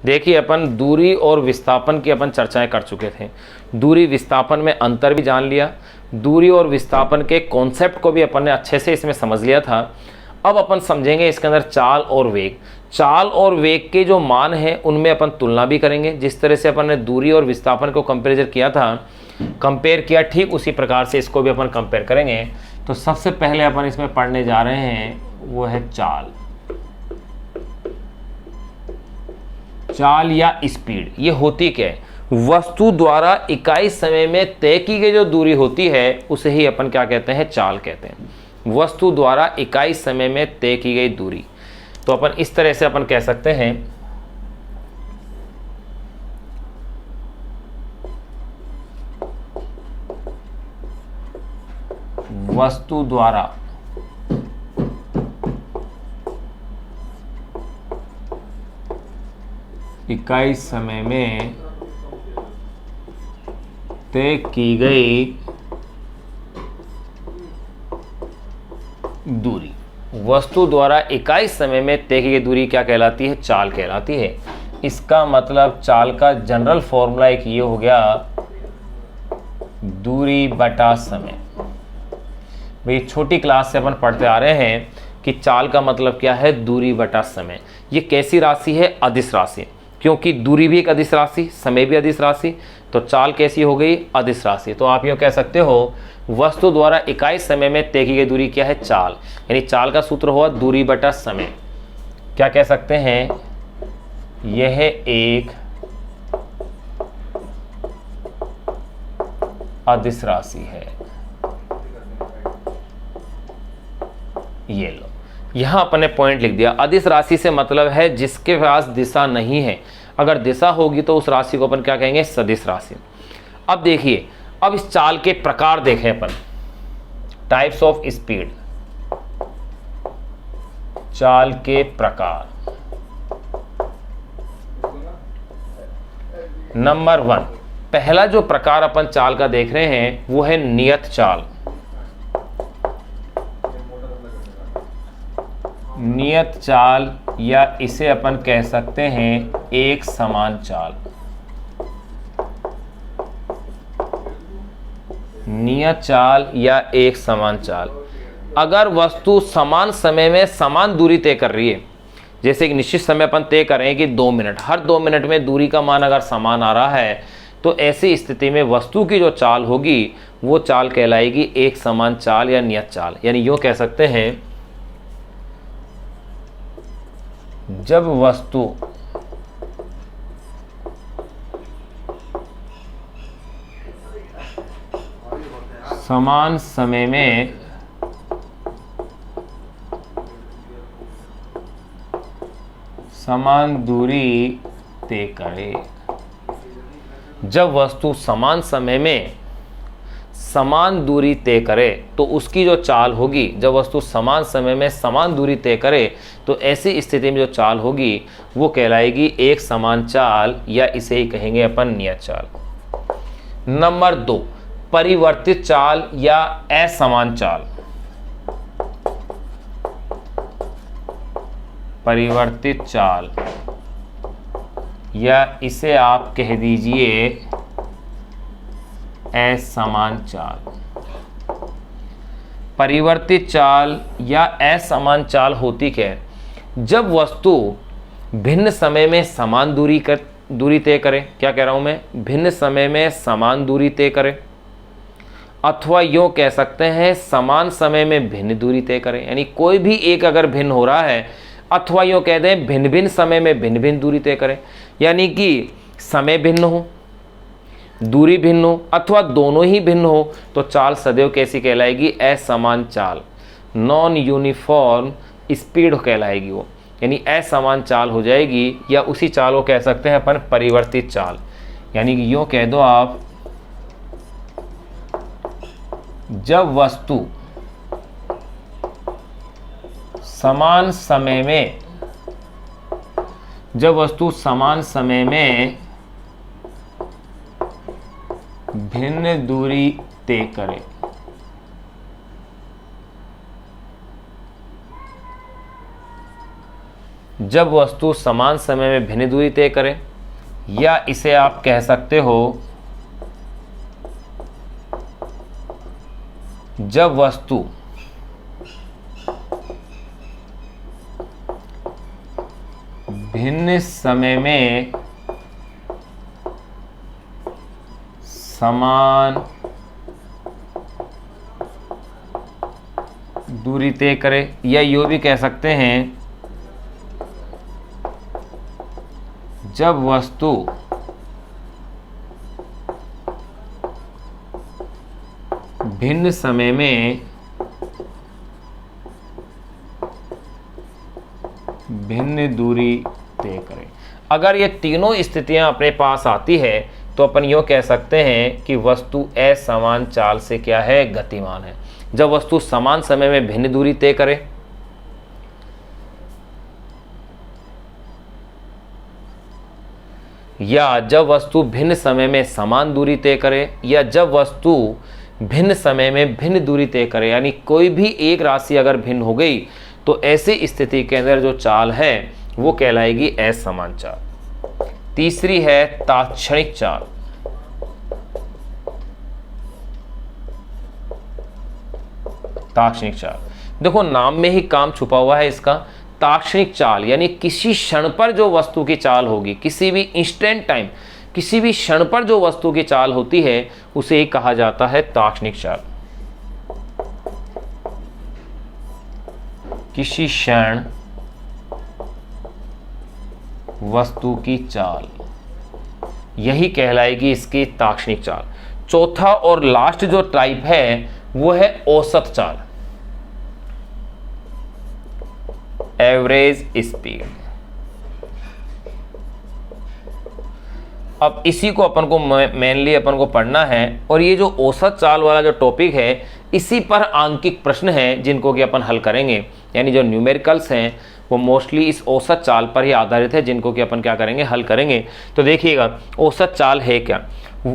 देखिए अपन दूरी और विस्थापन की अपन चर्चाएं कर चुके थे। दूरी विस्थापन में अंतर भी जान लिया, दूरी और विस्थापन के कॉन्सेप्ट को भी अपन ने अच्छे से इसमें समझ लिया था। अब अपन समझेंगे इसके अंदर चाल और वेग। चाल और वेग के जो मान हैं उनमें अपन तुलना भी करेंगे। जिस तरह से अपन ने दूरी और विस्थापन को कंपेयर किया, ठीक उसी प्रकार से इसको भी अपन कंपेयर करेंगे। तो सबसे पहले अपन इसमें पढ़ने जा रहे हैं वो है चाल। चाल या स्पीड, ये होती क्या है? वस्तु द्वारा इकाई समय में तय की गई जो दूरी होती है उसे ही अपन क्या कहते हैं? चाल कहते हैं। वस्तु द्वारा इकाई समय में तय की गई दूरी। तो अपन इस तरह से अपन कह सकते हैं वस्तु द्वारा इकाई समय में तय की गई दूरी। वस्तु द्वारा इकाई समय में तय की गई दूरी क्या कहलाती है? चाल कहलाती है। इसका मतलब चाल का जनरल फॉर्मूला एक ये हो गया, दूरी बटा समय। भाई छोटी क्लास से अपन पढ़ते आ रहे हैं कि चाल का मतलब क्या है? दूरी बटा समय। ये कैसी राशि है? अदिश राशि। क्योंकि दूरी भी एक अदिश राशि, समय भी अदिश राशि, तो चाल कैसी हो गई? अदिश राशि। तो आप यूँ कह सकते हो वस्तु द्वारा इकाई समय में तय की गई दूरी क्या है? चाल। यानी चाल का सूत्र हुआ दूरी बटा समय। क्या कह सकते हैं? यह एक अदिश राशि है। ये लो, यहां अपने पॉइंट लिख दिया। अदिश राशि से मतलब है जिसके पास दिशा नहीं है। अगर दिशा होगी तो उस राशि को अपन क्या कहेंगे? सदिश राशि। अब देखिए, अब इस चाल के प्रकार देखें अपन। टाइप्स ऑफ स्पीड, चाल के प्रकार। नंबर 1, पहला जो प्रकार अपन चाल का देख रहे हैं वो है नियत चाल। नियत चाल या इसे अपन कह सकते हैं एक समान चाल। नियत चाल या एक समान चाल। अगर वस्तु समान समय में समान दूरी तय कर रही है, जैसे एक निश्चित समय अपन तय करें कि 2 मिनट, हर 2 मिनट में दूरी का मान अगर समान आ रहा है, तो ऐसी स्थिति में वस्तु की जो चाल होगी वो चाल कहलाएगी एक समान चाल या नियत चाल। यानी यूं कह सकते हैं, जब वस्तु समान समय में समान दूरी तय करे। जब वस्तु समान समय में समान दूरी तय करे तो उसकी जो चाल होगी, जब वस्तु समान समय में समान दूरी तय करे तो ऐसी स्थिति में जो चाल होगी वो कहलाएगी एक समान चाल या इसे ही कहेंगे अपन नियत चाल। नंबर 2, परिवर्तित चाल या असमान चाल। परिवर्तित चाल या इसे आप कह दीजिए असमान चाल। परिवर्तित चाल या असमान चाल होती क्या है? जब वस्तु भिन्न समय में समान दूरी तय करे। क्या कह रहा हूं मैं? भिन्न समय में समान दूरी तय करे, अथवा यूं कह सकते हैं समान समय में भिन्न दूरी तय करे। यानी कोई भी एक अगर भिन्न हो रहा है, अथवा यूं कह दें भिन्न भिन्न समय में भिन्न भिन्न दूरी तय करे। यानी कि समय भिन्न हो, दूरी भिन्न हो, अथवा दोनों ही भिन्न हो, तो चाल सदैव कैसी कहलाएगी? असमान चाल, नॉन यूनिफॉर्म स्पीड कहलाएगी वो। यानी असमान चाल हो जाएगी, या उसी चाल को कह सकते हैं अपन परिवर्तित चाल। यानी कि यूं कह दो आप, जब वस्तु समान समय में भिन्न दूरी तय करे। जब वस्तु समान समय में भिन्न दूरी तय करे, या इसे आप कह सकते हो जब वस्तु भिन्न समय में समान दूरी तय करे, या यूं भी कह सकते हैं जब वस्तु भिन्न समय में भिन्न दूरी तय करें। अगर ये तीनों स्थितियां अपने पास आती है तो अपन यूँ कह सकते हैं कि वस्तु असमान चाल से क्या है, गतिमान है। जब वस्तु समान समय में भिन्न दूरी तय करे, या जब वस्तु भिन्न समय में समान दूरी तय करे, या जब वस्तु भिन्न समय में भिन्न दूरी तय करे, यानी कोई भी एक राशि अगर भिन्न हो गई तो ऐसी स्थिति के अंदर जो चाल है वो कहलाएगी असमान चाल। तीसरी है तात्क्षणिक चाल। तात्क्षणिक चाल, देखो नाम में ही काम छुपा हुआ है इसका। तात्क्षणिक चाल यानी किसी क्षण पर जो वस्तु की चाल होगी, किसी भी इंस्टेंट टाइम, किसी भी क्षण पर जो वस्तु की चाल होती है उसे ही कहा जाता है तात्क्षणिक चाल। किसी क्षण वस्तु की चाल, यही कहलाएगी इसकी तात्क्षणिक चाल। चौथा और लास्ट जो टाइप है वो है औसत चाल, एवरेज स्पीड। अब इसी को अपन को मेनली अपन को पढ़ना है, और ये जो औसत चाल वाला जो टॉपिक है इसी पर आंकिक प्रश्न हैं जिनको कि अपन हल करेंगे। यानी जो न्यूमेरिकल्स हैं वो मोस्टली इस औसत चाल पर ही आधारित है जिनको कि अपन क्या करेंगे, हल करेंगे। तो देखिएगा औसत चाल है क्या।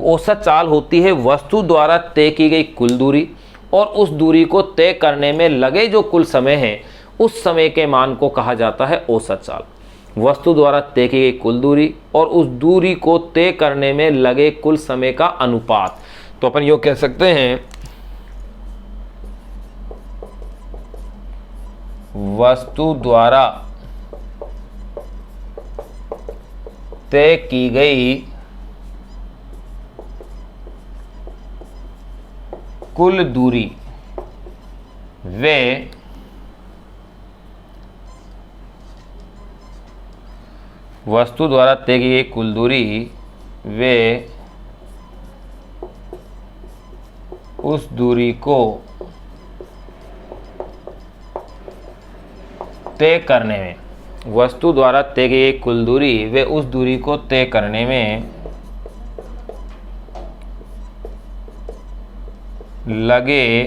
औसत चाल होती है वस्तु द्वारा तय की गई कुल दूरी और उस दूरी को तय करने में लगे जो कुल समय है उस समय के मान को कहा जाता है औसत चाल। वस्तु द्वारा तय की गई कुल दूरी और उस दूरी को तय करने में लगे कुल समय का अनुपात। तो अपन यो कह सकते हैं वस्तु द्वारा तय की गई कुल दूरी वे वस्तु द्वारा तय की गई कुल दूरी वे उस दूरी को तय करने में, वस्तु द्वारा तय की गई कुल दूरी वे उस दूरी को तय करने में लगे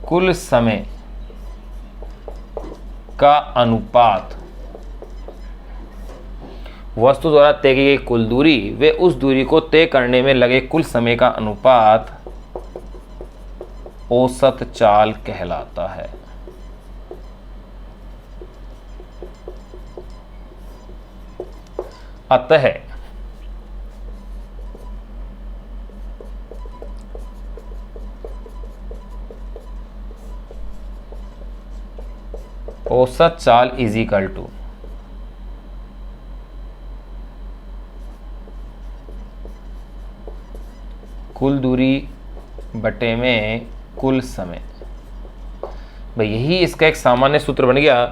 कुल समय का अनुपात। वस्तु द्वारा तय की गई कुल दूरी वे उस दूरी को तय करने में लगे कुल समय का अनुपात औसत चाल कहलाता है। अतः औसत चाल इज इक्वल टू कुल दूरी बटे में कुल समय। भाई यही इसका एक सामान्य सूत्र बन गया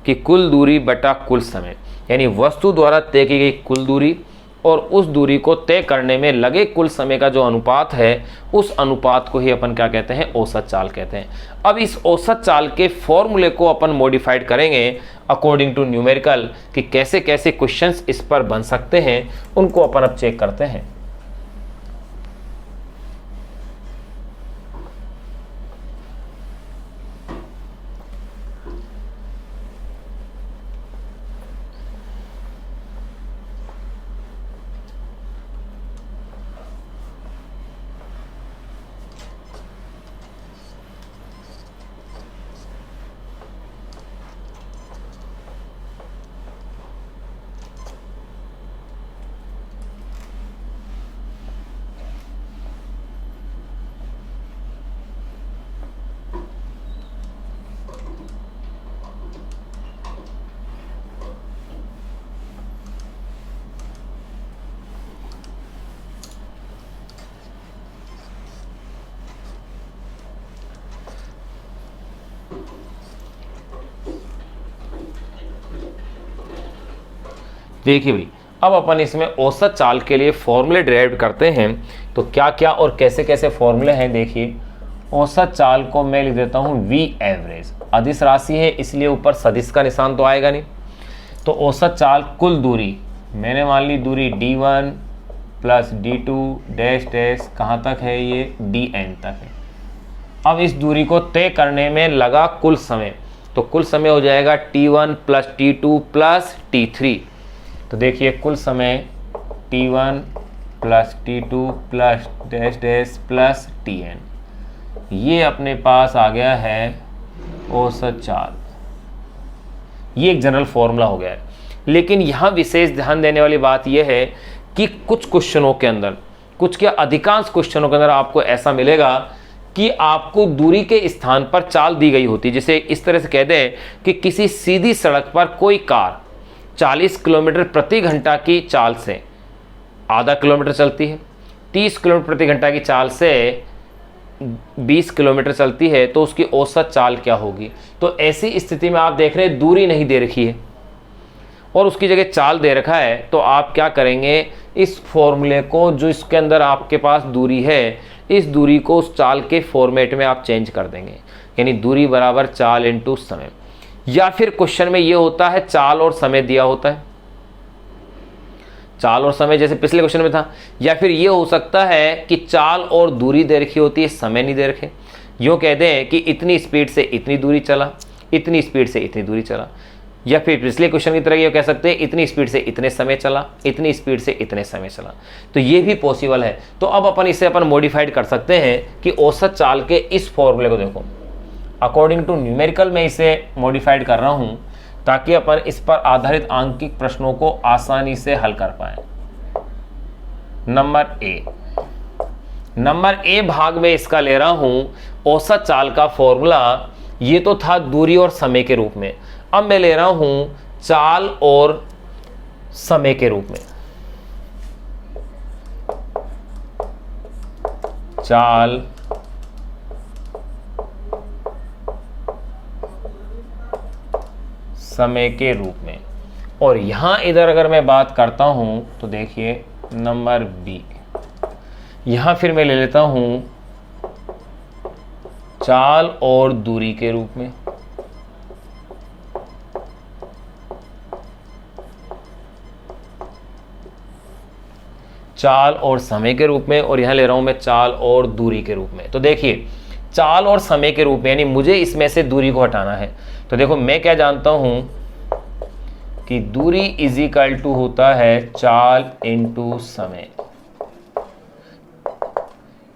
कि कुल दूरी बटा कुल समय, यानी वस्तु द्वारा तय की गई कुल दूरी और उस दूरी को तय करने में लगे कुल समय का जो अनुपात है उस अनुपात को ही अपन क्या कहते हैं, औसत चाल कहते हैं। अब इस औसत चाल के फॉर्मूले को अपन मॉडिफाइड करेंगे अकॉर्डिंग टू न्यूमेरिकल कि कैसे कैसे क्वेश्चंस इस पर बन सकते हैं, उनको अपन अब चेक करते हैं। देखिए भाई, अब अपन इसमें औसत चाल के लिए फॉर्मूले डिराइव करते हैं। तो क्या क्या और कैसे कैसे फॉर्मूले हैं देखिए। औसत चाल को मैं लिख देता हूं वी एवरेज। अदिश राशि है इसलिए ऊपर सदिश का निशान तो आएगा नहीं। तो औसत चाल कुल दूरी, मैंने मान ली दूरी d1 plus d2 dash dash कहाँ तक है, ये dn तक है। अब इस दूरी को तय करने में लगा कुल समय, तो कुल समय हो जाएगा t1 plus t2 plus t3। तो देखिए कुल समय t1 plus t2 plus dash dash plus tn, ये अपने पास आ गया है औसत चाल। ये एक जनरल फॉर्मूला हो गया है। लेकिन यहाँ विशेष ध्यान देने वाली बात यह है कि कुछ क्वेश्चनों के अंदर, कुछ क्या अधिकांश क्वेश्चनों के अंदर आपको ऐसा मिलेगा कि आपको दूरी के स्थान पर चाल दी गई होती है। जैसे इस तरह से कह दें कि किसी सीधी सड़क पर कोई कार 40 किलोमीटर प्रति घंटा की चाल से आधा किलोमीटर चलती है, 30 किलोमीटर प्रति घंटा की चाल से 20 किलोमीटर चलती है, तो उसकी औसत चाल क्या होगी। तो ऐसी स्थिति में आप देख रहे हैं दूरी नहीं दे रखी है और उसकी जगह चाल दे रखा है, तो आप क्या करेंगे, इस फॉर्मूले को जो इसके अंदर आपके पास दूरी है, इस दूरी को उस चाल के फॉर्मेट में आप चेंज कर देंगे, यानी दूरी बराबर चाल इंटू समय। या फिर क्वेश्चन में ये होता है चाल और समय दिया होता है, चाल और समय जैसे पिछले क्वेश्चन में था। या फिर ये हो सकता है कि चाल और दूरी दे रखी होती है, समय नहीं दे रखे। यूँ कह दें कि इतनी स्पीड से इतनी दूरी चला, इतनी स्पीड से इतनी दूरी चला। या फिर पिछले क्वेश्चन की तरह ये कह सकते हैं इतनी स्पीड से इतने समय चला, इतनी स्पीड से इतने समय चला। तो ये भी पॉसिबल है। तो अब अपन इसे मॉडिफाइड कर सकते हैं कि औसत चाल के इस फॉर्मूले को देखो, अकॉर्डिंग टू न्यूमेरिकल मैं इसे मॉडिफाइड कर रहा हूँ ताकि अपन इस पर आधारित आंकिक प्रश्नों को आसानी से हल कर पाए। नंबर ए भाग में इसका ले रहा हूं औसत चाल का फॉर्मूला। ये तो था दूरी और समय के रूप में, अब मैं ले रहा हूं चाल और समय के रूप में। चाल समय के रूप में। और यहां इधर अगर मैं बात करता हूं तो देखिए नंबर बी, यहां फिर मैं ले लेता हूं चाल और दूरी के रूप में। चाल और समय के रूप में, और यहां ले रहा हूं मैं चाल और दूरी के रूप में। तो देखिए चाल और समय के रूप में, यानी मुझे इसमें से दूरी को हटाना है। तो देखो मैं क्या जानता हूं कि दूरी इज इक्वल टू होता है चाल इंटू समय।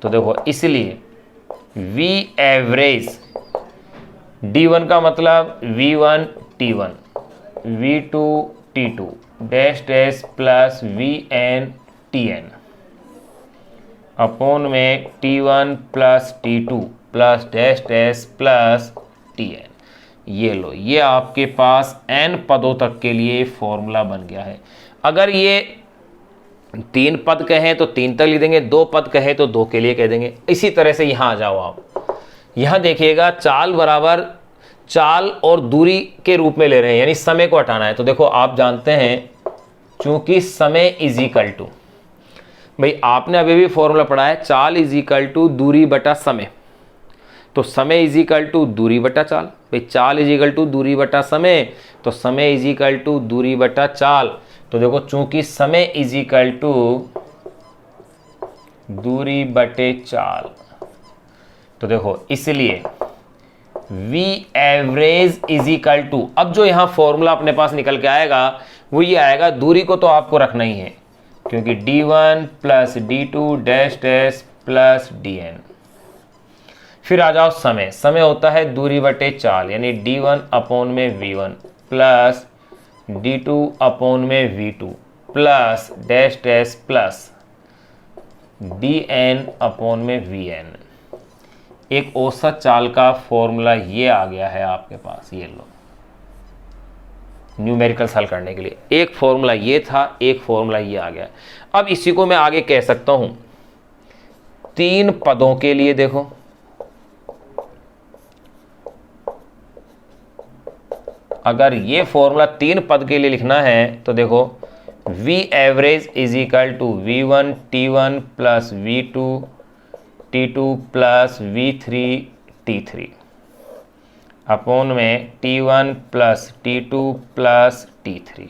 तो देखो इसलिए V एवरेज D1 का मतलब V1 T1 V2 T2 dash dash plus VN TN upon में T1 plus T2 plus dash dash plus TN। ये लो, ये आपके पास n पदों तक के लिए फॉर्मूला बन गया है। अगर ये 3 पद कहें तो 3 तक लिख देंगे, 2 पद कहें तो 2 के लिए कह देंगे। इसी तरह से यहाँ आ जाओ आप, यहाँ देखिएगा चाल बराबर चाल और दूरी के रूप में ले रहे हैं, यानी समय को हटाना है। तो देखो आप जानते हैं चूंकि समय इज इक्वल टू, भाई आपने अभी भी फॉर्मूला पढ़ा है, चाल इज इक्वल टू दूरी बटा समय। तो समय इज इक्वल टू दूरी बटा चाल, भाई चाल इज इक्वल टू दूरी बटा समय, तो समय इज इक्वल टू दूरी बटा चाल। तो देखो चूंकि समय इज इक्वल टू दूरी बटे चाल, तो देखो इसलिए V average is equal to, अब जो यहां फॉर्मूला अपने पास निकल के आएगा वो ये आएगा, दूरी को तो आपको रखना ही है क्योंकि D1 plus D2 dash dash plus DN। फिर आ जाओ समय, समय होता है दूरी बटे चाल, यानी D1 अपॉन में V1 प्लस D2 अपॉन में V2 plus dash dash plus DN upon में VN। एक औसत चाल का फॉर्मूला ये आ गया है आपके पास, ये लो न्यूमेरिकल हल करने के लिए। एक फॉर्मूला ये था, एक फॉर्मूला ये आ गया। अब इसी को मैं आगे कह सकता हूं 3 पदों के लिए। देखो अगर ये फॉर्मूला 3 पद के लिए लिखना है तो देखो V average is equal to V1 T1 plus V2 T2 plus V3 T3 upon में T1 plus T2 plus T3।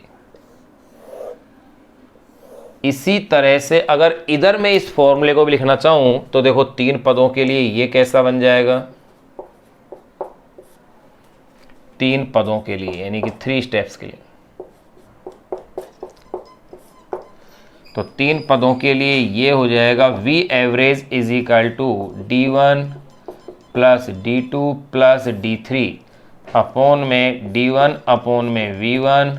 इसी तरह से अगर इधर मैं इस फॉर्मूले को भी लिखना चाहूं तो देखो 3 पदों के लिए ये कैसा बन जाएगा, 3 पदों के लिए यानी कि 3 स्टेप्स के लिए। तो 3 पदों के लिए ये हो जाएगा V average is equal to D1 plus D2 plus D3 upon में D1 अपॉन में V1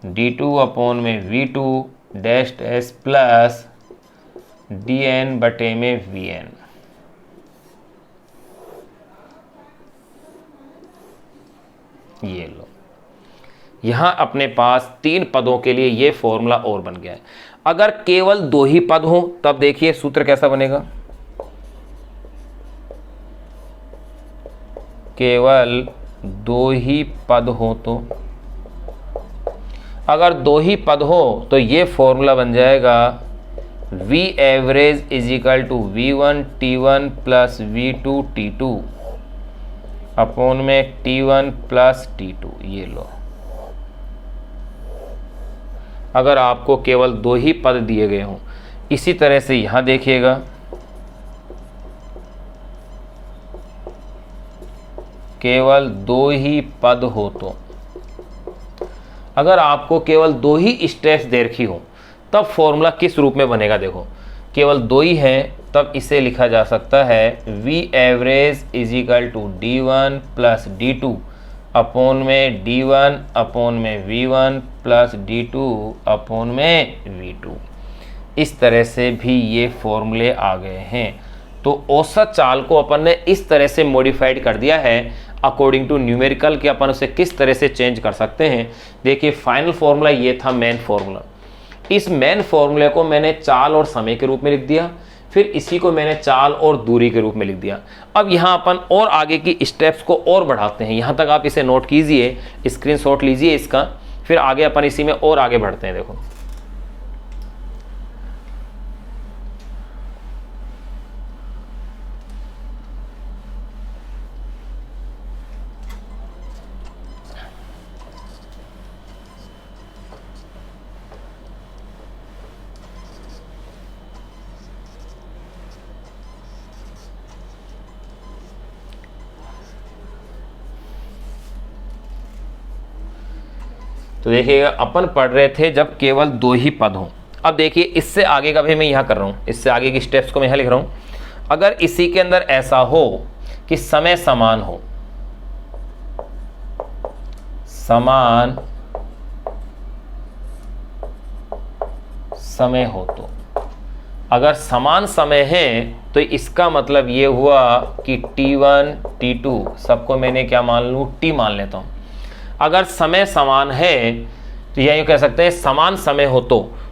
D2 अपॉन में V2 dash dash plus DN बटे में VN। ये लो, यहां अपने पास 3 पदों के लिए ये फॉर्मूला और बन गया है। अगर केवल 2 ही पद हो तब देखिए सूत्र कैसा बनेगा, केवल 2 ही पद हो तो अगर 2 ही पद हो तो ये फॉर्मूला बन जाएगा V average is equal to V1 T1 plus V2 T2 upon में T1 प्लस T2। ये लो, अगर आपको केवल 2 ही पद दिए गए हों। इसी तरह से यहां देखिएगा, केवल 2 ही पद हो तो अगर आपको केवल 2 ही स्टेप्स दे रखी हो तब फॉर्मूला किस रूप में बनेगा। देखो केवल 2 ही है तब इसे लिखा जा सकता है V average is equal to D1 plus D2 upon में D1 अपॉन में V1 प्लस D2 अपॉन में V2। इस तरह से भी ये फॉर्मूले आ गए हैं। तो औसत चाल को अपन ने इस तरह से मॉडिफाइड कर दिया है अकॉर्डिंग टू न्यूमेरिकल कि अपन उसे किस तरह से चेंज कर सकते हैं। देखिए फाइनल फॉर्मूला ये था मेन फॉर्मूला। इस मेन फॉर्मूले को मैंने चाल और समय के रूप में लिख दिया, फिर इसी को मैंने चाल और दूरी के रूप में लिख दिया। अब यहाँ अपन और आगे की स्टेप्स को और बढ़ाते हैं। यहाँ तक आप इसे नोट कीजिए, स्क्रीनशॉट लीजिए इसका, फिर आगे अपन इसी में और आगे बढ़ते हैं। देखो तो देखिएगा अपन पढ़ रहे थे जब केवल 2 ही पद हों। अब देखिए इससे आगे का भी मैं यहाँ कर रहा हूँ, इससे आगे की स्टेप्स को मैं यहाँ लिख रहा हूँ। अगर इसी के अंदर ऐसा हो कि समय समान हो, समान समय हो तो अगर समान समय है तो इसका मतलब ये हुआ कि T1 T2 सबको मैंने क्या मान लूँ, T मान लेता हूँ। अगर समय समान है तो यह कह सकते हैं समान समय हो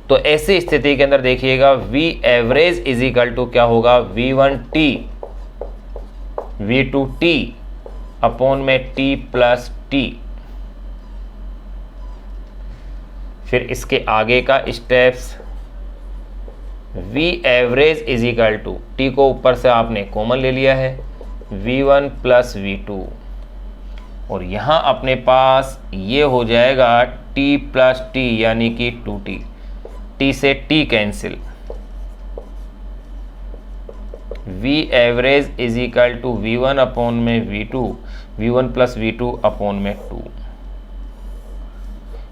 तो ऐसी स्थिति के अंदर देखिएगा V average is equal to क्या होगा, V1T V2T अपॉन में T प्लस T। फिर इसके आगे का steps V average is equal to T को ऊपर से आपने कॉमन ले लिया है V1 प्लस V2 और यहाँ अपने पास ये हो जाएगा T प्लस T यानी कि 2T, T से T cancel. V average is equal to V1 upon में V2 V1 plus V2 upon में 2।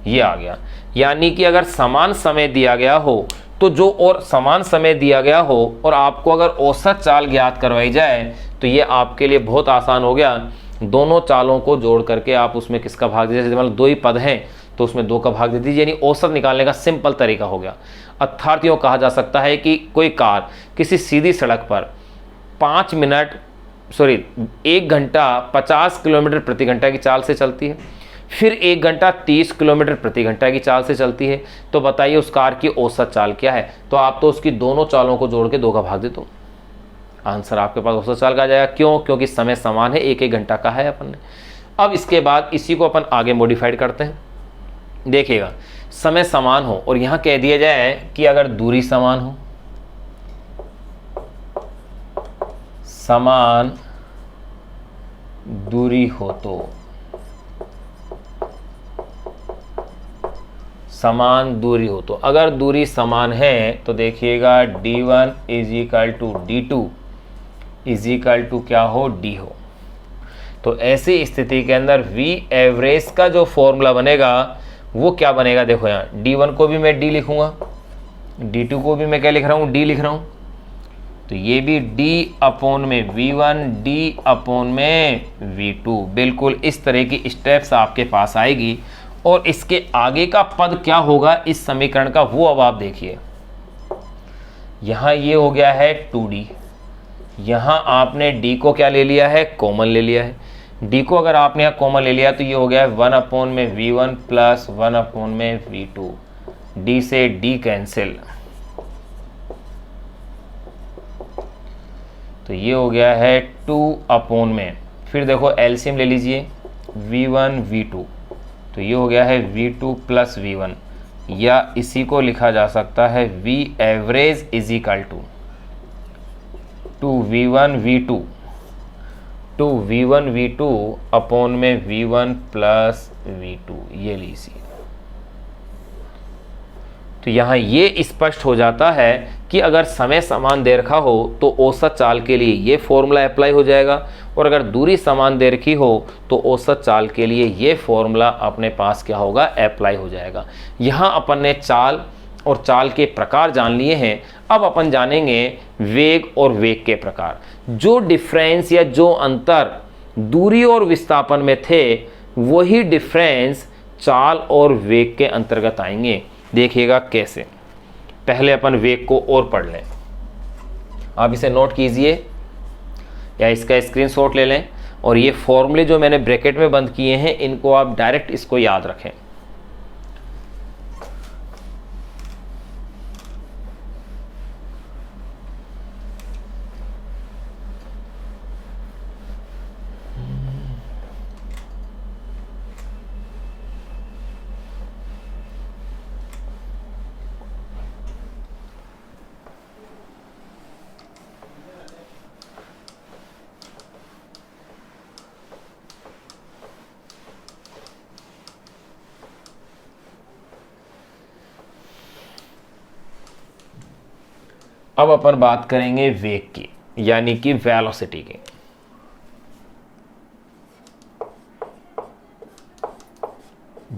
ये आ गया, यानी कि अगर समान समय दिया गया हो तो जो और समान समय दिया गया हो और आपको अगर औसत चाल ज्ञात करवाई जाए तो ये आपके लिए बहुत आसान हो गया। दोनों चालों को जोड़ करके आप उसमें किसका भाग दीजिए, जैसे मतलब 2 ही पद हैं तो उसमें 2 का भाग दे दीजिए, यानी औसत निकालने का सिंपल तरीका हो गया। अर्थात यूँ कहा जा सकता है कि कोई कार किसी सीधी सड़क पर 1 घंटा 50 किलोमीटर प्रति घंटा की चाल से चलती है, फिर 1 घंटा 30 किलोमीटर प्रति घंटा की चाल से चलती है, तो बताइए उस कार की औसत चाल क्या है। तो आप तो उसकी दोनों चालों को जोड़ के 2 का भाग दे दो, आंसर आपके पास औसत चाल का आ जाएगा। क्यों? क्योंकि समय समान है, 1 घंटा का है अपन ने। अब इसके बाद इसी को अपन आगे मॉडिफाइड करते हैं। देखिएगा, समय समान हो और यहां कह दिया जाए कि अगर दूरी समान हो, समान दूरी हो तो, समान दूरी हो तो, अगर दूरी समान है तो देखिएगा d1 is equal to d2 is equal to क्या हो, d हो। तो ऐसी स्थिति के अंदर v एवरेज का जो फॉर्मूला बनेगा वो क्या बनेगा, देखो यहाँ d1 को भी मैं d लिखूंगा, d2 को भी मैं क्या लिख रहा हूँ, d लिख रहा हूँ, तो ये भी d अपॉन में v1 d अपॉन में v2। बिल्कुल इस तरह की स्टेप्स आपके पास आएगी और इसके आगे का पद क्या होगा इस समीकरण का वो अब आप देखिए। यहाँ ये हो गया है 2d, यहाँ आपने d को क्या ले लिया है, कॉमन ले लिया है। d को अगर आपने यहाँ कॉमन ले लिया तो ये हो गया है 1 अपॉन में v1 प्लस 1 अपॉन में v2, d से d कैंसिल, तो ये हो गया है 2 अपॉन में, फिर देखो एलसीएम ले लीजिए v1 v2, तो ये हो गया है v2 प्लस v1, या इसी को लिखा जा सकता है v average is equal to 2v1 v2, 2v1 v2 upon में v1 प्लस v2, ये लीजिए। तो यहाँ ये स्पष्ट हो जाता है कि अगर समय समान दे रखा हो तो औसत चाल के लिए ये फॉर्मूला अप्लाई हो जाएगा, और अगर दूरी समान दे रखी हो तो औसत चाल के लिए ये फॉर्मूला अपने पास क्या होगा, अप्लाई हो जाएगा। यहाँ अपन ने चाल और चाल के प्रकार जान लिए हैं, अब अपन जानेंगे वेग और वेग के प्रकार। जो डिफरेंस या जो अंतर दूरी और विस्थापन में थे वही डिफरेंस चाल और वेग के अंतर्गत आएंगे। देखिएगा कैसे, पहले अपन वेग को और पढ़ लें। आप इसे नोट कीजिए या इसका स्क्रीनशॉट ले लें, और ये फॉर्मूले जो मैंने ब्रैकेट में बंद किए हैं इनको आप डायरेक्ट इसको याद रखें। अब अपन बात करेंगे वेग की, यानी कि वेलोसिटी की।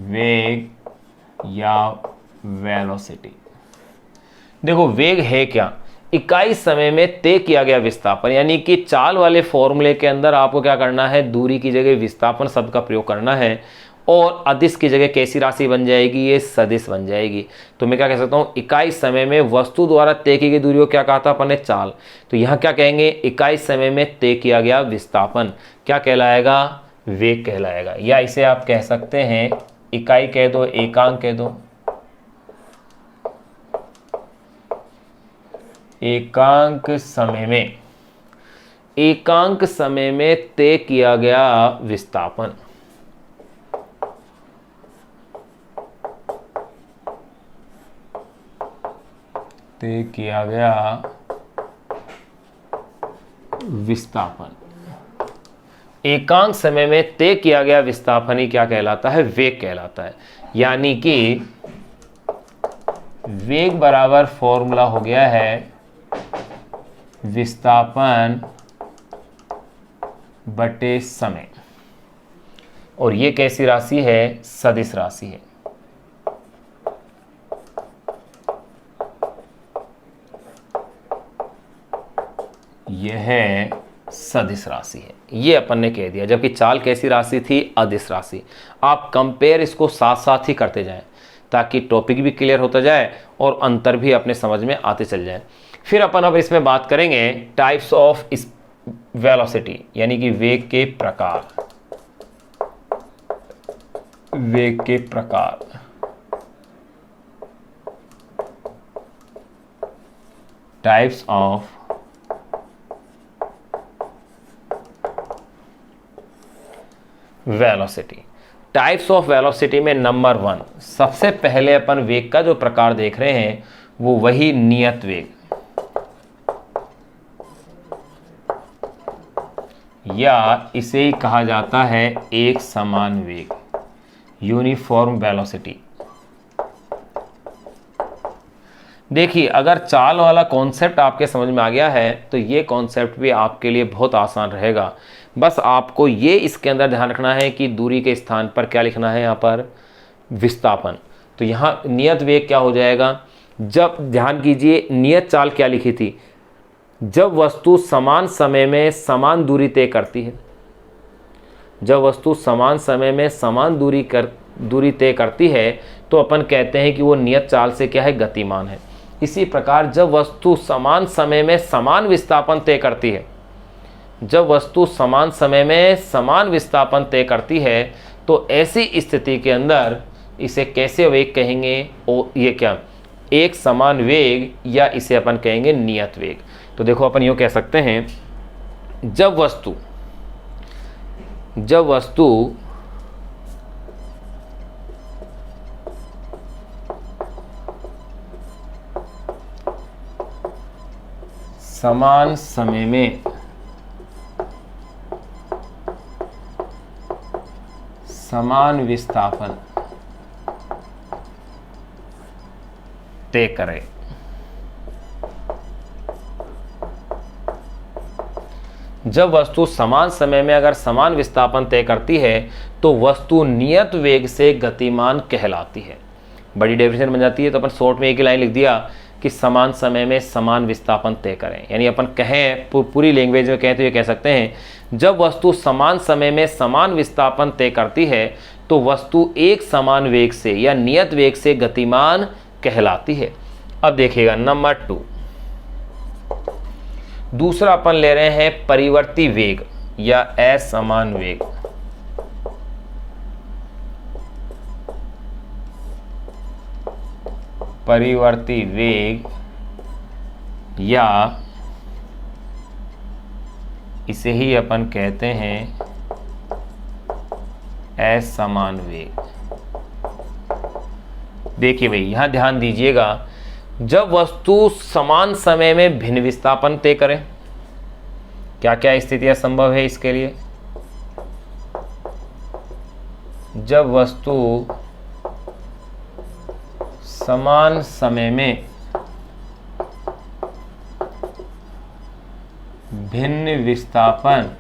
वेग या वेलोसिटी, देखो वेग है क्या, इकाई समय में तय किया गया विस्थापन, यानी कि चाल वाले फॉर्मूले के अंदर आपको क्या करना है, दूरी की जगह विस्थापन शब्द का प्रयोग करना है, और अदिश की जगह कैसी राशि बन जाएगी, ये सदिश बन जाएगी। तो मैं क्या कह सकता हूँ, इकाई समय में वस्तु द्वारा तय की गई दूरी को क्या कहा था अपन ने, चाल। तो यहाँ क्या कहेंगे, इकाई समय में तय किया गया विस्थापन क्या कहलाएगा, वेग कहलाएगा। या इसे आप कह सकते हैं, इकाई कह दो, एकांक कह दो, एकांक समय में तय किया गया विस्थापन। तय किया गया विस्थापन, एकांक समय में तय किया गया विस्थापन ही क्या कहलाता है, वेग कहलाता है। यानी कि वेग बराबर फॉर्मूला हो गया है विस्थापन बटे समय, और ये कैसी राशि है, सदिश राशि है। यह सदिश राशि है, ये अपन ने कह दिया। जबकि चाल कैसी राशि थी, अदिश राशि। आप कंपेयर इसको साथ साथ ही करते जाएं ताकि टॉपिक भी क्लियर होता जाए और अंतर भी अपने समझ में आते चल जाए। फिर अपन अब इसमें बात करेंगे टाइप्स ऑफ वेलोसिटी, यानी कि वेग के प्रकार। वेग के प्रकार, types of velocity. Types of velocity में नंबर 1, सबसे पहले अपन वेग का जो प्रकार देख रहे हैं वो वही नियत वेग या इसे ही कहा जाता है एक समान वेग, यूनिफॉर्म वेलोसिटी। देखिए, अगर चाल वाला कॉन्सेप्ट आपके समझ में आ गया है तो ये कॉन्सेप्ट भी आपके लिए बहुत आसान रहेगा। बस आपको ये इसके अंदर ध्यान रखना है कि दूरी के स्थान पर क्या लिखना है, यहाँ पर विस्थापन। तो यहाँ नियत वेग क्या हो जाएगा, जब ध्यान कीजिए नियत चाल क्या लिखी थी, जब वस्तु समान समय में समान दूरी तय करती है, जब वस्तु समान समय में समान दूरी तय करती है तो अपन कहते हैं कि वो नियत चाल से क्या है, गतिमान है। इसी प्रकार जब वस्तु समान समय में समान विस्थापन तय करती है, जब वस्तु समान समय में समान विस्थापन तय करती है तो ऐसी स्थिति के अंदर इसे कैसे वेग कहेंगे, ये क्या, एक समान वेग, या इसे अपन कहेंगे नियत वेग। तो देखो अपन यूँ कह सकते हैं, जब वस्तु समान समय में समान विस्थापन तय करे, जब वस्तु समान समय में अगर समान विस्थापन तय करती है तो वस्तु नियत वेग से गतिमान कहलाती है। बड़ी डेफिनेशन बन जाती है। तो अपन शॉर्ट में एक ही लाइन लिख दिया कि समान समय में समान विस्थापन तय करें, यानी अपन कहें पूरी लैंग्वेज में कहें तो ये कह सकते हैं, जब वस्तु समान समय में समान विस्थापन तय करती है तो वस्तु एक समान वेग से या नियत वेग से गतिमान कहलाती है। अब देखिएगा नंबर 2, दूसरा अपन ले रहे हैं परिवर्ती वेग या असमान वेग। परिवर्ती वेग या इसे ही अपन कहते हैं असमान वेग। देखिए भाई, यहां ध्यान दीजिएगा, जब वस्तु समान समय में भिन्न विस्थापन तय करे, क्या क्या स्थितियां संभव है इसके लिए, जब वस्तु समान समय में भिन्न विस्थापन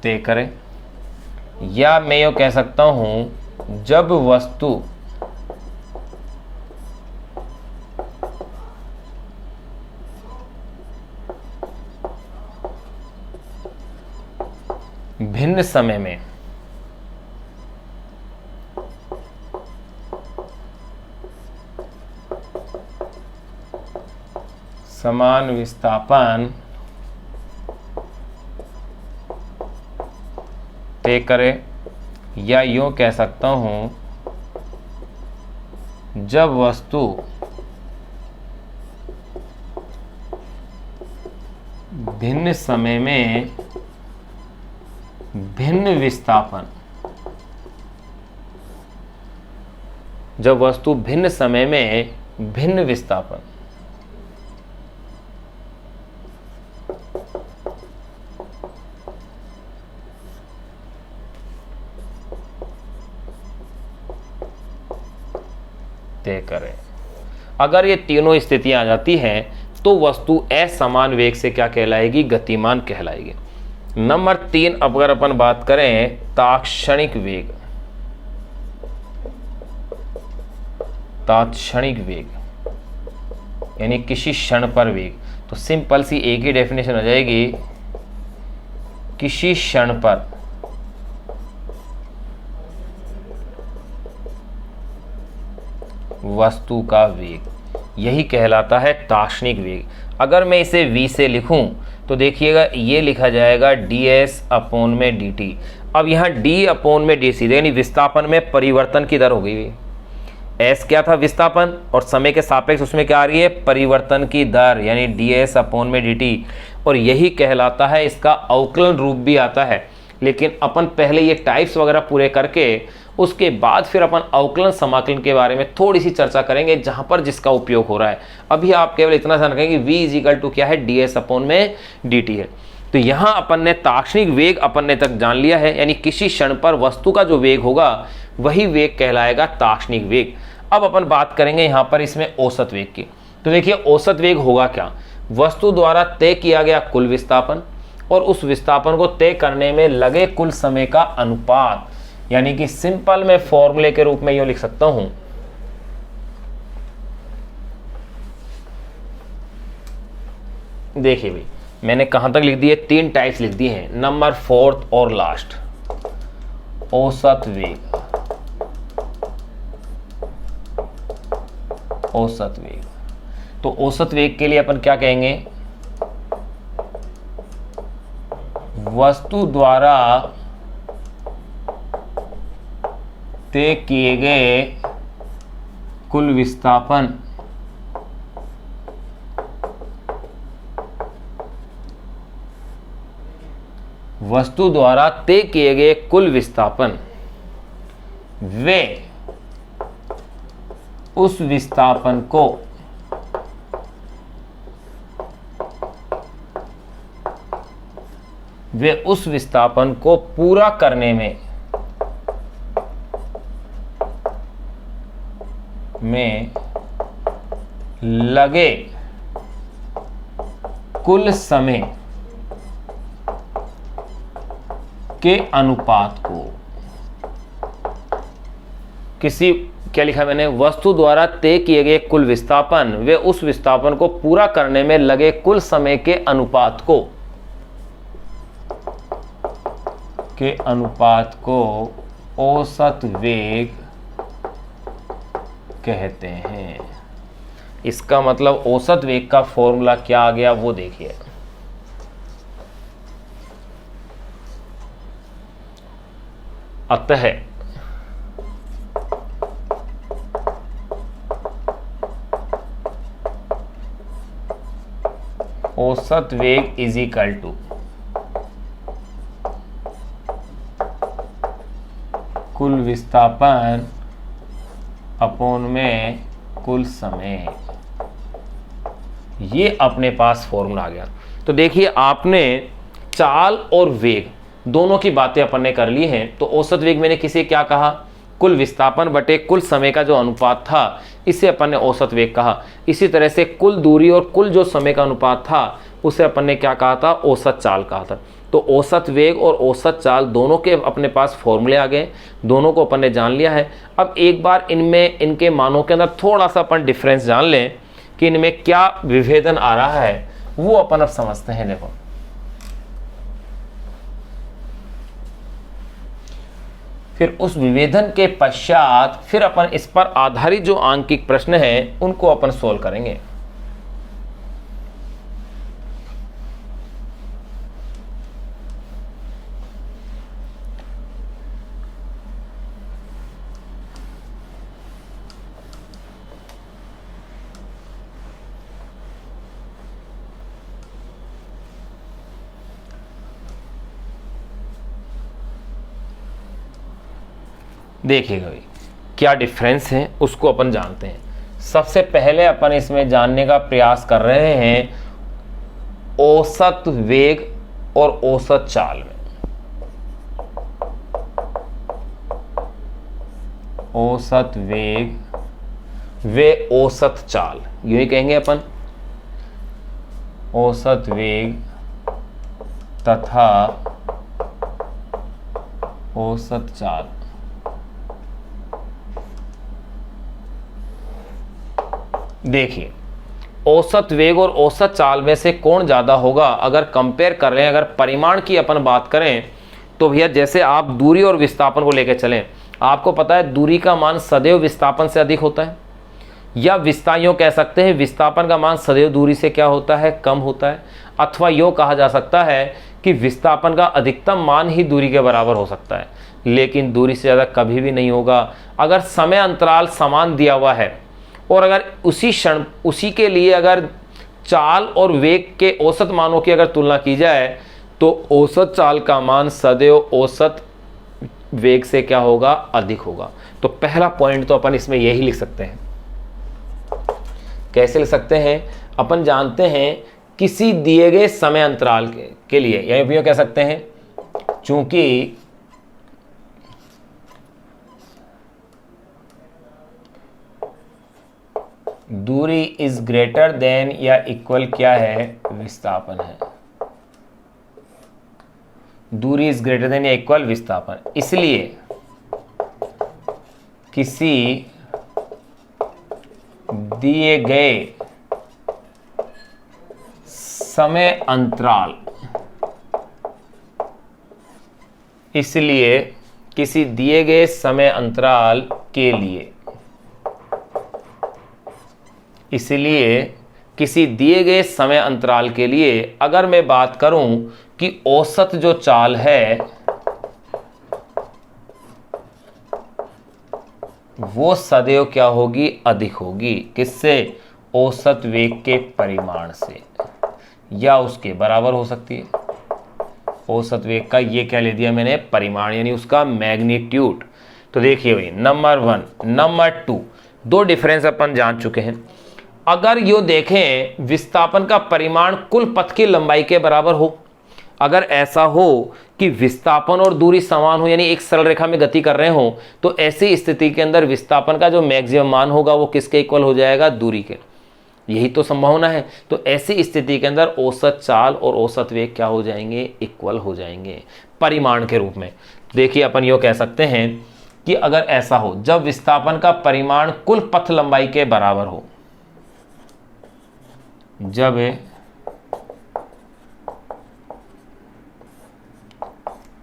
तय करे, या मैं यो कह सकता हूं जब वस्तु भिन्न समय में समान विस्थापन तय करे, या यूं कह सकता हूं जब वस्तु भिन्न समय में भिन्न विस्थापन, जब वस्तु भिन्न समय में भिन्न विस्थापन तय करे। अगर ये तीनों स्थितियां आ जाती हैं तो वस्तु असमान वेग से क्या कहलाएगी, गतिमान कहलाएगी। नंबर 3, अगर अपन बात करें तात्क्षणिक वेग, तात्क्षणिक वेग यानी किसी क्षण पर वेग। तो सिंपल सी एक ही डेफिनेशन हो जाएगी, किसी क्षण पर वस्तु का वेग, यही कहलाता है तात्क्षणिक वेग। अगर मैं इसे v से लिखूं तो देखिएगा ये लिखा जाएगा ds अपॉन में dt। अब यहाँ d अपॉन में dt यानी विस्थापन में परिवर्तन की दर हो गई, एस क्या था विस्थापन, और समय के सापेक्ष उसमें क्या आ रही है परिवर्तन की दर, यानी ds अपॉन में dt, और यही कहलाता है इसका अवकलन रूप भी आता है। लेकिन अपन पहले ये टाइप्स वगैरह पूरे करके उसके बाद फिर अपन अवकलन समाकलन के बारे में थोड़ी सी चर्चा करेंगे जहां पर जिसका उपयोग हो रहा है। अभी आप केवल इतना ध्यान रखें कि v इज इक्वल टू क्या है ds अपॉन में dt है। तो यहाँ अपन ने ताक्षणिक वेग अपन ने तक जान लिया है, यानी किसी क्षण पर वस्तु का जो वेग होगा वही वेग कहलाएगा ताक्षणिक वेग। अब अपन बात करेंगे यहाँ पर इसमें औसत वेग की। तो देखिए औसत वेग होगा क्या, वस्तु द्वारा तय किया गया कुल विस्थापन और उस विस्थापन को तय करने में लगे कुल समय का अनुपात, यानी कि सिंपल मैं फॉर्मूले के रूप में ये लिख सकता हूं, देखिए भाई मैंने कहां तक लिख दिए, 3 टाइप्स लिख दिए हैं, नंबर 4 और लास्ट औसत वेग। औसत वेग, तो औसत वेग के लिए अपन क्या कहेंगे, वस्तु द्वारा तय किए गए कुल विस्थापन वस्तु द्वारा तय किए गए कुल विस्थापन वे उस विस्थापन को पूरा करने में लगे कुल समय के अनुपात को, किसी क्या लिखा मैंने, वस्तु द्वारा तय किए गए कुल विस्थापन वे उस विस्थापन को पूरा करने में लगे कुल समय के अनुपात को औसत वेग कहते हैं। इसका मतलब औसत वेग का फॉर्मूला क्या आ गया वो देखिए, अतः औसत वेग इज इक्वल टू कुल विस्थापन अपॉन में कुल समय, ये अपने पास फॉर्मूला आ गया। तो देखिए आपने चाल और वेग दोनों की बातें अपन ने कर ली हैं। तो औसत वेग मैंने किसे क्या कहा, कुल विस्थापन बटे कुल समय का जो अनुपात था इसे अपन ने औसत वेग कहा। इसी तरह से कुल दूरी और कुल जो समय का अनुपात था उसे अपन ने क्या कहा था, औसत चाल कहा था। तो औसत वेग और औसत चाल दोनों के अपने पास फॉर्मूले आ गए, दोनों को अपन ने जान लिया है। अब एक बार इनमें इनके मानों के अंदर थोड़ा सा अपन डिफरेंस जान लें कि इनमें क्या विभेदन आ रहा है, वो अपन अब समझते हैं। देखो फिर उस विभेदन के पश्चात फिर अपन इस पर आधारित जो आंकिक प्रश्न है उनको अपन सोल्व करेंगे। देखिएगा भाई क्या डिफरेंस है उसको अपन जानते हैं। सबसे पहले अपन इसमें जानने का प्रयास कर रहे हैं औसत वेग और औसत चाल में। औसत वेग वे औसत चाल, यूं ही कहेंगे अपन, औसत वेग तथा औसत चाल। देखिए औसत वेग और औसत चाल में से कौन ज़्यादा होगा, अगर कंपेयर कर रहे हैं, अगर परिमाण की अपन बात करें तो भैया जैसे आप दूरी और विस्थापन को लेकर चलें, आपको पता है दूरी का मान सदैव विस्थापन से अधिक होता है, या यूँ कह सकते हैं विस्थापन का मान सदैव दूरी से क्या होता है, कम होता है। अथवा यूँ कहा जा सकता है कि विस्थापन का अधिकतम मान ही दूरी के बराबर हो सकता है। लेकिन दूरी से ज़्यादा कभी भी नहीं होगा। अगर समय अंतराल समान दिया हुआ है और अगर उसी के लिए अगर चाल और वेग के औसत मानों की अगर तुलना की जाए तो औसत चाल का मान सदैव औसत वेग से क्या होगा, अधिक होगा। तो पहला पॉइंट तो अपन इसमें यही लिख सकते हैं। कैसे लिख सकते हैं? अपन जानते हैं किसी दिए गए समय अंतराल के लिए, यही भी कह सकते हैं चूंकि दूरी इज ग्रेटर देन या इक्वल क्या है, विस्थापन है। दूरी इज ग्रेटर देन या इक्वल विस्थापन। इसलिए किसी दिए गए समय अंतराल, इसलिए किसी दिए गए समय अंतराल के लिए, इसलिए किसी दिए गए समय अंतराल के लिए अगर मैं बात करूं कि औसत जो चाल है वो सदैव क्या होगी, अधिक होगी। किससे? औसत वेग के परिमाण से, या उसके बराबर हो सकती है। औसत वेग का ये क्या ले दिया मैंने, परिमाण, यानी उसका मैग्नीट्यूड। तो देखिए भाई, नंबर 1, नंबर 2, दो डिफरेंस अपन जान चुके हैं। अगर यो देखें विस्थापन का परिमाण कुल पथ की लंबाई के बराबर हो, अगर ऐसा हो कि विस्थापन और दूरी समान हो, यानी एक सरल रेखा में गति कर रहे हो, तो ऐसी स्थिति के अंदर विस्थापन का जो मैक्सिमम मान होगा वो किसके इक्वल हो जाएगा, दूरी के। यही तो संभावना है। तो ऐसी स्थिति के अंदर औसत चाल और औसत वेग क्या हो जाएंगे, इक्वल हो जाएंगे परिमाण के रूप में। देखिए अपन यो कह सकते हैं कि अगर ऐसा हो, जब विस्थापन का परिमाण कुल पथ लंबाई के बराबर हो, जब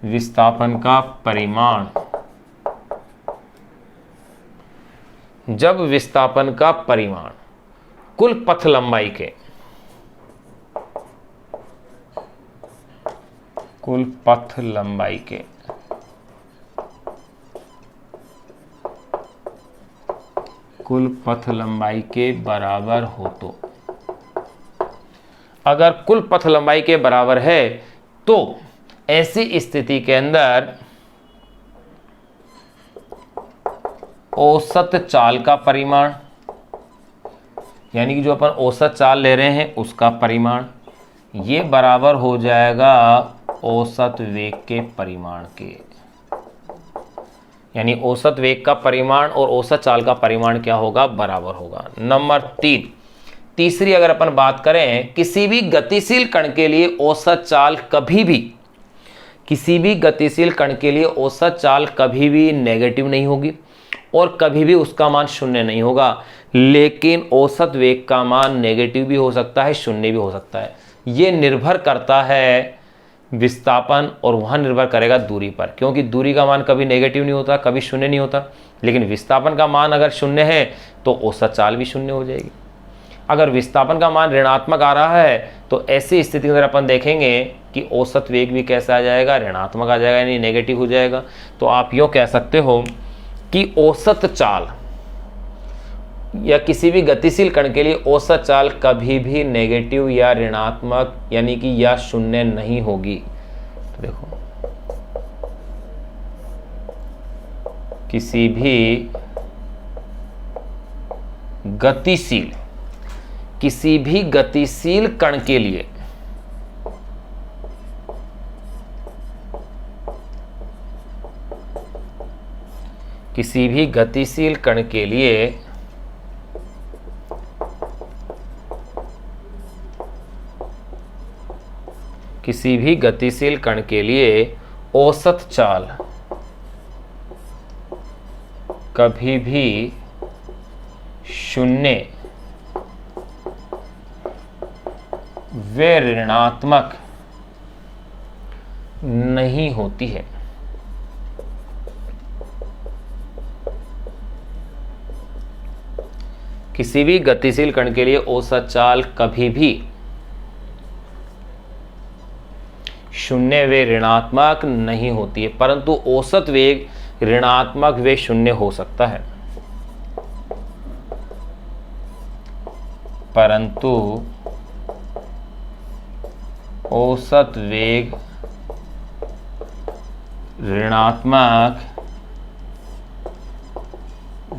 विस्थापन का परिमाण, जब विस्थापन का परिमाण कुल पथ लंबाई के, कुल पथ लंबाई के कुल पथ लंबाई के बराबर हो, तो अगर कुल पथ लंबाई के बराबर है तो ऐसी स्थिति के अंदर औसत चाल का परिमाण, यानी कि जो अपन औसत चाल ले रहे हैं उसका परिमाण, ये बराबर हो जाएगा औसत वेग के परिमाण के। यानी औसत वेग का परिमाण और औसत चाल का परिमाण क्या होगा, बराबर होगा। नंबर 3, तीसरी अगर अपन बात करें, किसी भी गतिशील कण के लिए औसत चाल कभी भी, किसी भी गतिशील कण के लिए औसत चाल कभी भी नेगेटिव नहीं होगी और कभी भी उसका मान शून्य नहीं होगा। लेकिन औसत वेग का मान नेगेटिव भी हो सकता है, शून्य भी हो सकता है। ये निर्भर करता है विस्थापन और वहाँ निर्भर करेगा दूरी पर, क्योंकि दूरी का मान कभी नेगेटिव नहीं होता, कभी शून्य नहीं होता। लेकिन विस्थापन का मान अगर शून्य है तो औसत चाल भी शून्य हो जाएगी। अगर विस्थापन का मान ऋणात्मक आ रहा है तो ऐसी स्थिति में अपन देखेंगे कि औसत वेग भी कैसा आ जाएगा, ऋणात्मक आ जाएगा, यानी नेगेटिव हो जाएगा। तो आप यूँ कह सकते हो कि औसत चाल या किसी भी गतिशील कण के लिए औसत चाल कभी भी नेगेटिव या ऋणात्मक यानी कि या शून्य नहीं होगी। तो देखो, किसी भी गतिशील कण के लिए किसी भी गतिशील कण के लिए किसी भी गतिशील कण के लिए औसत चाल कभी भी शून्य व ऋणात्मक नहीं होती है। किसी भी गतिशील कण के लिए औसत चाल कभी भी शून्य वे ऋणात्मक नहीं होती है, परंतु औसत वेग ऋणात्मक वे शून्य हो सकता है। परंतु औसत वेग ऋणात्मक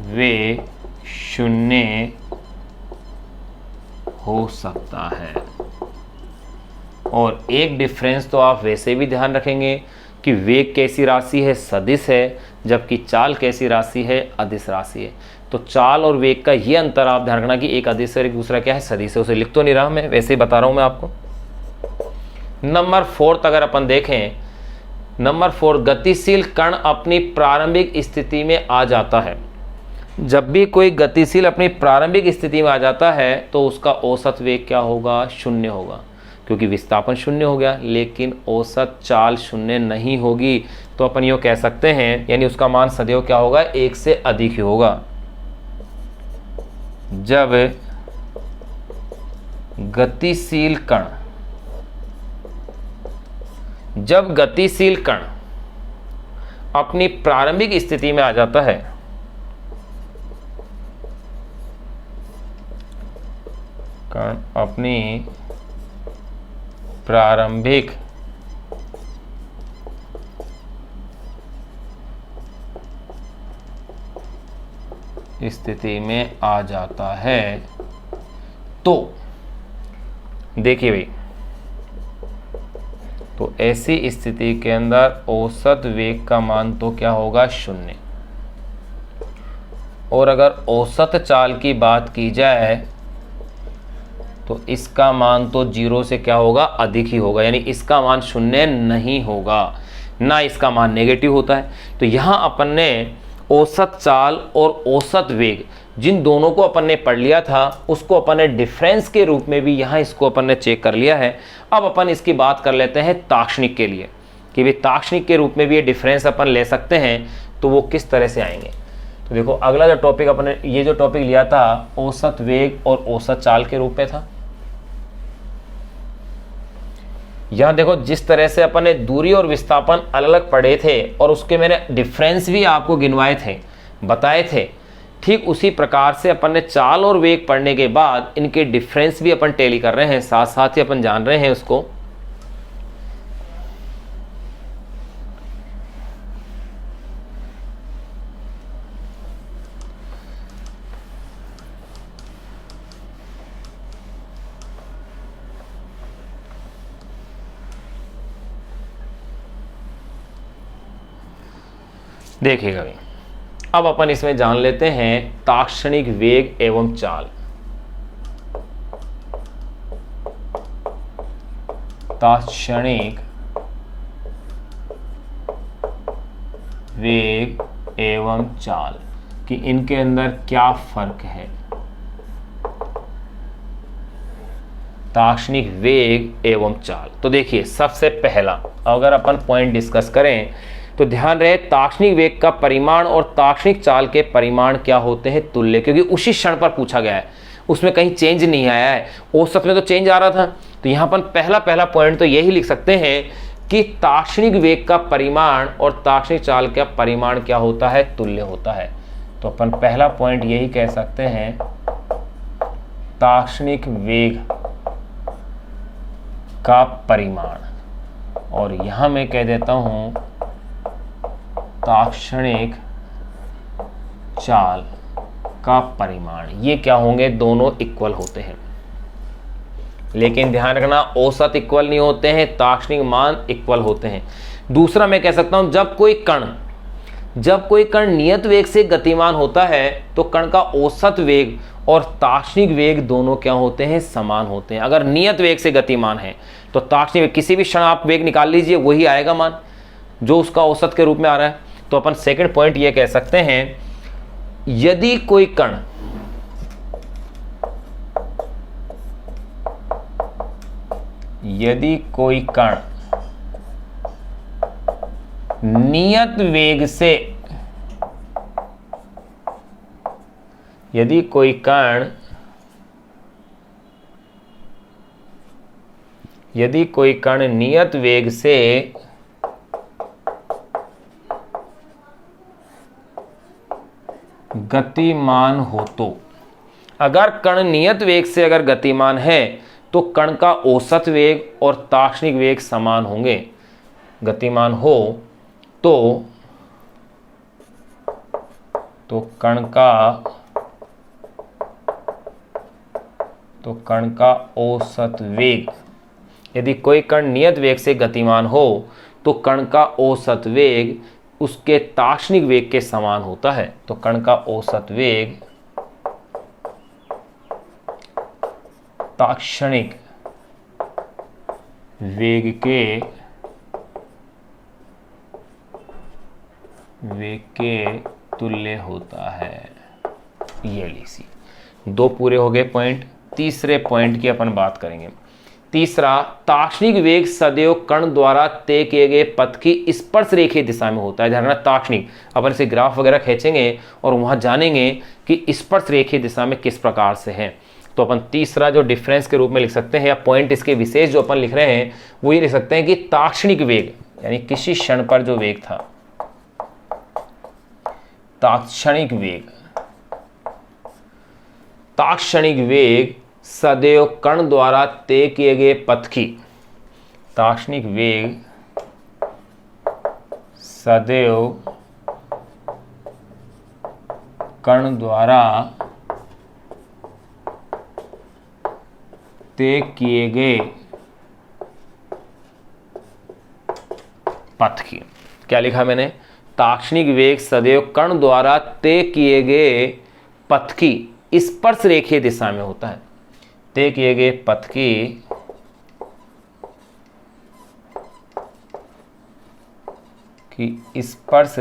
वे शून्य हो सकता है। और एक डिफरेंस तो आप वैसे भी ध्यान रखेंगे कि वेग कैसी राशि है, सदिश है, जबकि चाल कैसी राशि है, अदिश राशि है। तो चाल और वेग का ये अंतर आप ध्यान रखना कि एक अदिश है, एक दूसरा क्या है, सदिश है। उसे लिख तो नहीं रहा मैं, वैसे ही बता रहा हूं मैं आपको। नंबर 4 अगर अपन देखें, नंबर 4, गतिशील कण अपनी प्रारंभिक स्थिति में आ जाता है। जब भी कोई गतिशील अपनी प्रारंभिक स्थिति में आ जाता है तो उसका औसत वेग क्या होगा, शून्य होगा, क्योंकि विस्थापन शून्य हो गया। लेकिन औसत चाल शून्य नहीं होगी, तो अपन यो कह सकते हैं, यानी उसका मान सदैव क्या होगा, 1 से अधिक ही होगा। जब गतिशील कण अपनी प्रारंभिक स्थिति में आ जाता है, कण अपनी प्रारंभिक स्थिति में आ जाता है, तो देखिए भाई, तो ऐसी स्थिति के अंदर औसत वेग का मान तो क्या होगा, शून्य। और अगर औसत चाल की बात की जाए तो इसका मान तो 0 से क्या होगा, अधिक ही होगा, यानी इसका मान शून्य नहीं होगा, ना इसका मान नेगेटिव होता है। तो यहां अपन ने औसत चाल और औसत वेग जिन दोनों को अपन ने पढ़ लिया था, उसको अपन ने डिफरेंस के रूप में भी यहाँ इसको अपन ने चेक कर लिया है। अब अपन इसकी बात कर लेते हैं ताक्षणिक के लिए, कि भाई ताक्षणिक के रूप में भी ये डिफरेंस अपन ले सकते हैं, तो वो किस तरह से आएंगे। तो देखो, अगला जो टॉपिक अपन ने, ये जो टॉपिक लिया था औसत वेग और औसत चाल के रूप में था। यहां देखो, जिस तरह से अपन ने दूरी और विस्थापन अलग अलग पढ़े थे और उसके मैंने डिफरेंस भी आपको गिनवाए थे, बताए थे, ठीक उसी प्रकार से अपन ने चाल और वेग पढ़ने के बाद इनके डिफरेंस भी अपन टैली कर रहे हैं, साथ साथ ही अपन जान रहे हैं उसको। देखिएगा भाई, अब अपन इसमें जान लेते हैं ताक्षणिक वेग एवं चाल। ताक्षणिक वेग एवं चाल कि इनके अंदर क्या फर्क है। ताक्षणिक वेग एवं चाल, तो देखिए, सबसे पहला अगर अपन पॉइंट डिस्कस करें तो ध्यान रहे, ताक्षणिक वेग का परिमाण और ताक्षणिक चाल के परिमाण क्या होते हैं, तुल्य, क्योंकि उसी क्षण पर पूछा गया है, उसमें कहीं चेंज नहीं आया है। औसत में तो चेंज आ रहा था, तो यहां पर पहला पॉइंट तो यही लिख सकते हैं कि ताक्षणिक वेग का परिमाण और ताक्षणिक चाल का परिमाण क्या होता है, तुल्य होता है। तो अपन पहला पॉइंट यही कह सकते हैं, ताक्षणिक वेग का परिमाण, और यहां मैं कह देता हूं ताक्षणिक चाल का परिमाण। ये क्या होंगे, दोनों इक्वल होते हैं। लेकिन ध्यान रखना, औसत इक्वल नहीं होते हैं, ताक्षणिक मान इक्वल होते हैं। दूसरा मैं कह सकता हूं, जब कोई कण नियत वेग से गतिमान होता है तो कण का औसत वेग और ताक्षणिक वेग दोनों क्या होते हैं, समान होते हैं। अगर नियत वेग से गतिमान है तो ताक्षणिक वेग, किसी भी क्षण आप वेग निकाल लीजिए, वही आएगा मान जो उसका औसत के रूप में आ रहा है। तो अपन सेकंड पॉइंट ये कह सकते हैं, यदि कोई कण नियत वेग से, यदि कोई यदि कोई कण नियत वेग से गतिमान हो तो, अगर कण नियत वेग से अगर गतिमान है तो कण का औसत वेग और ताक्षणिक वेग समान होंगे। गतिमान हो तो कण का औसत वेग, यदि कोई कण नियत वेग से गतिमान हो तो कण का औसत वेग उसके ताक्षणिक वेग के समान होता है। तो कण का औसत वेग ताक्षणिक वेग के तुल्य होता है। ये लीसी दो पूरे हो गए पॉइंट। तीसरे पॉइंट की अपन बात करेंगे। तीसरा, ताक्षणिक वेग सदैव कण द्वारा तय किए गए पथ की स्पर्श रेखीय दिशा में होता है। ध्यान रखना, ताक्षणिक, अपन से ग्राफ वगैरह खींचेंगे और वहां जानेंगे कि स्पर्श रेखीय दिशा में किस प्रकार से है। तो अपन तीसरा जो डिफरेंस के रूप में लिख सकते हैं, या पॉइंट इसके विशेष जो अपन लिख रहे हैं वो ये लिख सकते हैं कि ताक्षणिक वेग यानी किसी क्षण पर जो वेग था, ताक्षणिक वेग सदैव कण द्वारा तय किए गए पथ की, ताक्षणिक वेग सदैव कण द्वारा तय किए गए पथ की। क्या लिखा मैंने? ताक्षणिक वेग सदैव कण द्वारा तय किए गए पथ की स्पर्श रेखीय दिशा में होता है। तय किए गए पथ की स्पर्श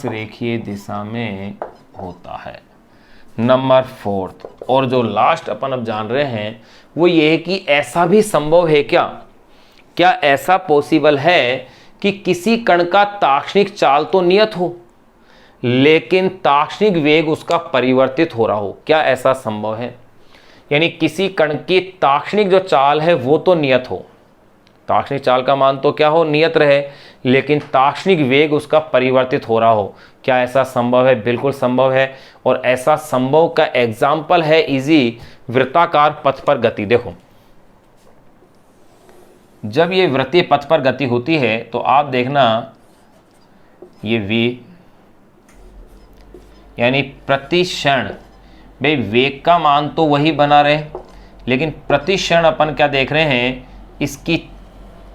रेखीय दिशा में होता है। नंबर 4 और जो लास्ट अपन अब जान रहे हैं वो ये है कि ऐसा भी संभव है क्या ऐसा पॉसिबल है कि किसी कण का ताक्षणिक चाल तो नियत हो लेकिन ताक्षणिक वेग उसका परिवर्तित हो रहा हो? क्या ऐसा संभव है? यानी किसी कण की ताक्षणिक जो चाल है वो तो नियत हो, ताक्षणिक चाल का मान तो क्या हो, नियत रहे, लेकिन ताक्षणिक वेग उसका परिवर्तित हो रहा हो। क्या ऐसा संभव है? बिल्कुल संभव है। और ऐसा संभव का एग्जाम्पल है इजी वृत्ताकार पथ पर गति। देखो, जब ये वृत्तीय पथ पर गति होती है तो आप देखना ये v यानी प्रति क्षण, भाई वेग का मान तो वही बना रहे लेकिन प्रति क्षण अपन क्या देख रहे हैं, इसकी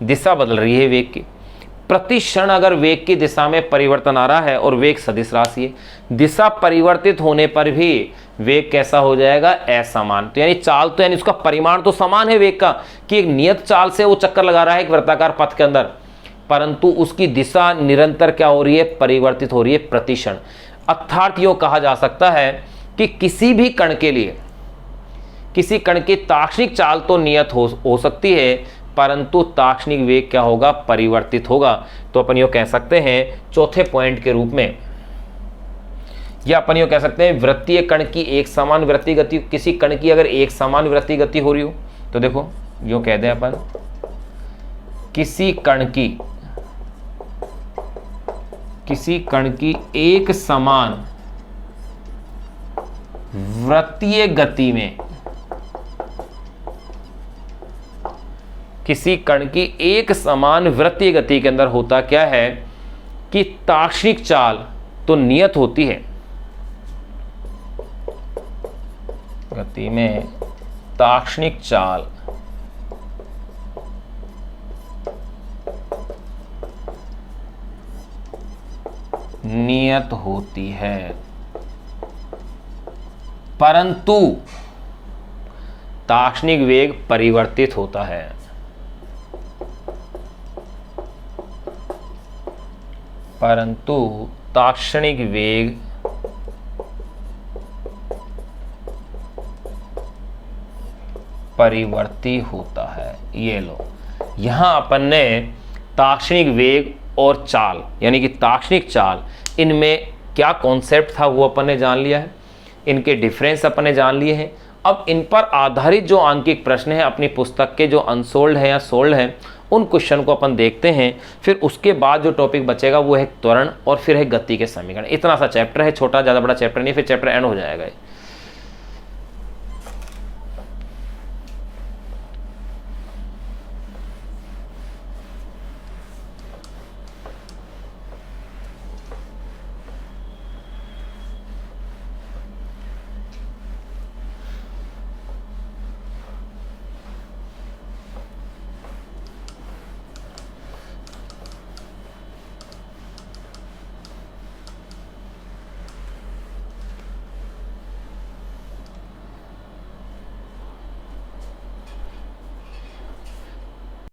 दिशा बदल रही है वेग की। प्रति क्षण अगर वेग की दिशा में परिवर्तन आ रहा है और वेग सदिश राशि है, दिशा परिवर्तित होने पर भी वेग कैसा हो जाएगा? असमान। तो यानी चाल तो यानी उसका परिमाण तो समान है वेग का, कि एक नियत चाल से वो चक्कर लगा रहा है एक वृत्ताकार पथ के अंदर, परंतु उसकी दिशा निरंतर क्या हो रही है? परिवर्तित हो रही है प्रति क्षण। अर्थात यो कहा जा सकता है कि किसी भी कण के लिए किसी कण की ताक्षणिक चाल तो नियत हो सकती है, परंतु ताक्षणिक वेग क्या होगा? परिवर्तित होगा। तो अपन यो कह सकते हैं चौथे पॉइंट के रूप में, या अपन यो कह सकते हैं वृत्तीय कण की एक समान वृत्तीय गति, किसी कण की अगर एक समान वृत्तीय गति हो रही हो तो देखो यो कह दें अपन किसी कण की एक समान वृत्तीय गति में, किसी कण की एक समान वृत्तीय गति के अंदर होता क्या है कि ताक्षणिक चाल तो नियत होती है, गति में ताक्षणिक चाल नियत होती है, परंतु ताक्षणिक वेग परिवर्तित होता है। परंतु ताक्षणिक वेग परिवर्ती होता है। ये लो, यहां अपन ने ताक्षणिक वेग और चाल यानी कि ताक्षणिक चाल, इनमें क्या कॉन्सेप्ट था वो अपन ने जान लिया है। इनके डिफरेंस अपन ने जान लिए हैं। अब इन पर आधारित जो आंकिक प्रश्न है अपनी पुस्तक के जो अनसोल्ड हैं या सोल्ड हैं उन क्वेश्चन को अपन देखते हैं। फिर उसके बाद जो टॉपिक बचेगा वो है त्वरण और फिर है गति के समीकरण। इतना सा चैप्टर है, छोटा, ज़्यादा बड़ा चैप्टर नहीं, फिर चैप्टर एंड हो जाएगा।